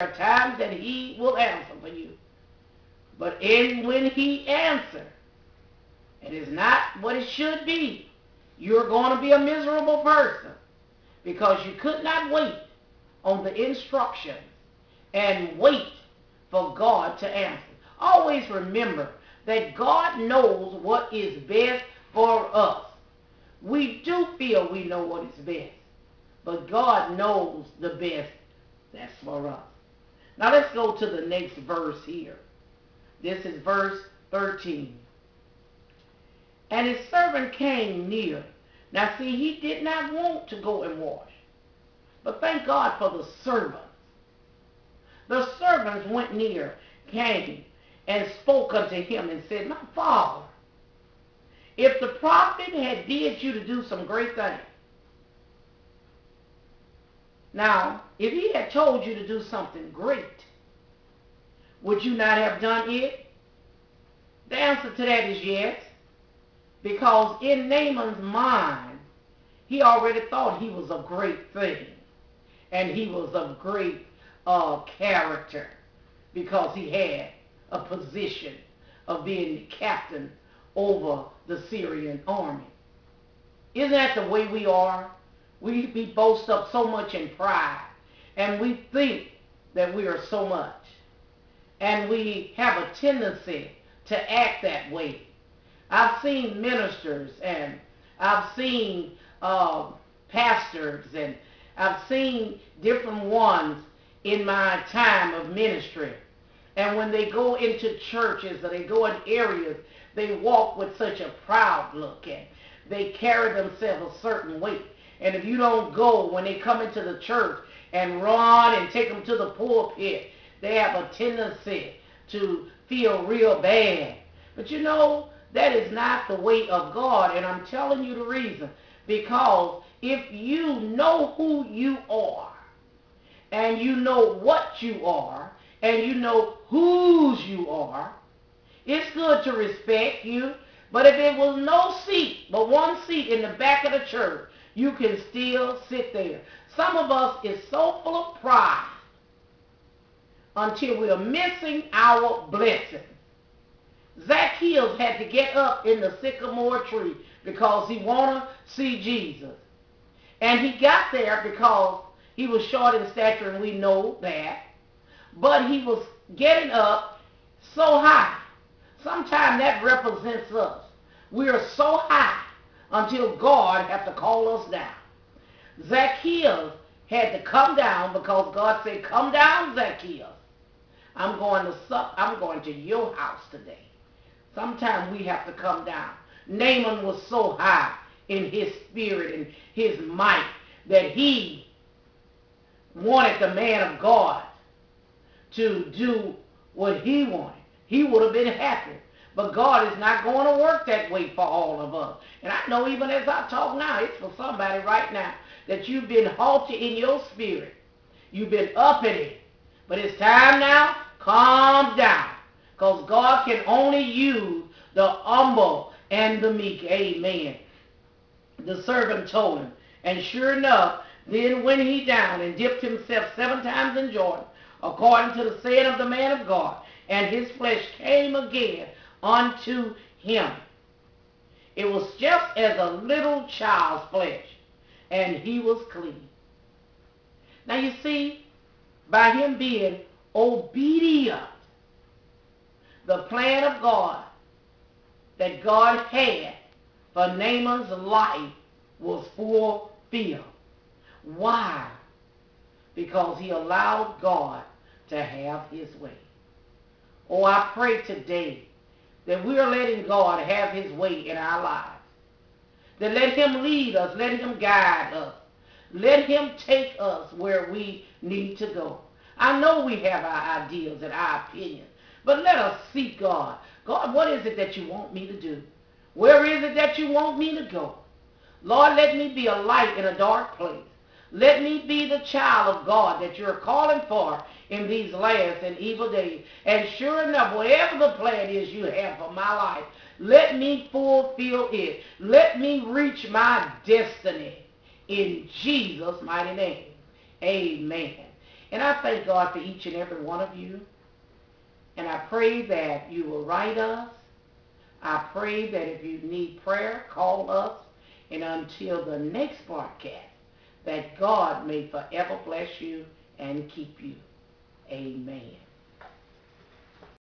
are times that he will answer for you. But when he answers, it is not what it should be. You're going to be a miserable person because you could not wait on the instructions and wait for God to answer. Always remember that God knows what is best for us. We do feel we know what is best, but God knows the best that's for us. Now let's go to the next verse here. This is verse 13. And his servant came near. Now see, he did not want to go and wash. But thank God for the servants. The servants went near, came, and spoke unto him and said, my father, if the prophet had bid you to do some great thing. Now, if he had told you to do something great, would you not have done it? The answer to that is yes. Because in Naaman's mind, he already thought he was a great thing. And he was of great character. Because he had a position of being the captain over the Syrian army. Isn't that the way we are? We boast up so much in pride. And we think that we are so much. And we have a tendency to act that way. I've seen ministers and I've seen pastors and I've seen different ones in my time of ministry. And when they go into churches or they go in areas, they walk with such a proud look and they carry themselves a certain way. And if you don't go when they come into the church and run and take them to the pulpit, they have a tendency to feel real bad. But you know, that is not the way of God, and I'm telling you the reason. Because if you know who you are, and you know what you are, and you know whose you are, it's good to respect you. But if it was no seat, but one seat in the back of the church, you can still sit there. Some of us is so full of pride until we are missing our blessing. Zacchaeus had to get up in the sycamore tree because he wanted to see Jesus. And he got there because he was short in stature, and we know that. But he was getting up so high. Sometimes that represents us. We are so high until God has to call us down. Zacchaeus had to come down because God said, come down, Zacchaeus. I'm going to your house today. Sometimes we have to come down. Naaman was so high in his spirit and his might that he wanted the man of God to do what he wanted. He would have been happy. But God is not going to work that way for all of us. And I know even as I talk now, it's for somebody right now that you've been haughty in your spirit. You've been uppity. But it's time now, calm down. Because God can only use the humble and the meek. Amen. The servant told him. And sure enough, then went he down and dipped himself 7 times in Jordan, according to the saying of the man of God. And his flesh came again unto him. It was just as a little child's flesh. And he was clean. Now you see, by him being obedient, the plan of God that God had for Naaman's life was fulfilled. Why? Because he allowed God to have his way. Oh, I pray today that we are letting God have his way in our lives. That let him lead us, let him guide us. Let him take us where we need to go. I know we have our ideas and our opinions, but let us seek God. God, what is it that you want me to do? Where is it that you want me to go? Lord, let me be a light in a dark place. Let me be the child of God that you're calling for in these last and evil days. And sure enough, whatever the plan is you have for my life, let me fulfill it. Let me reach my destiny in Jesus' mighty name. Amen. And I thank God for each and every one of you. And I pray that you will write us. I pray that if you need prayer, call us. And until the next broadcast, that God may forever bless you and keep you. Amen.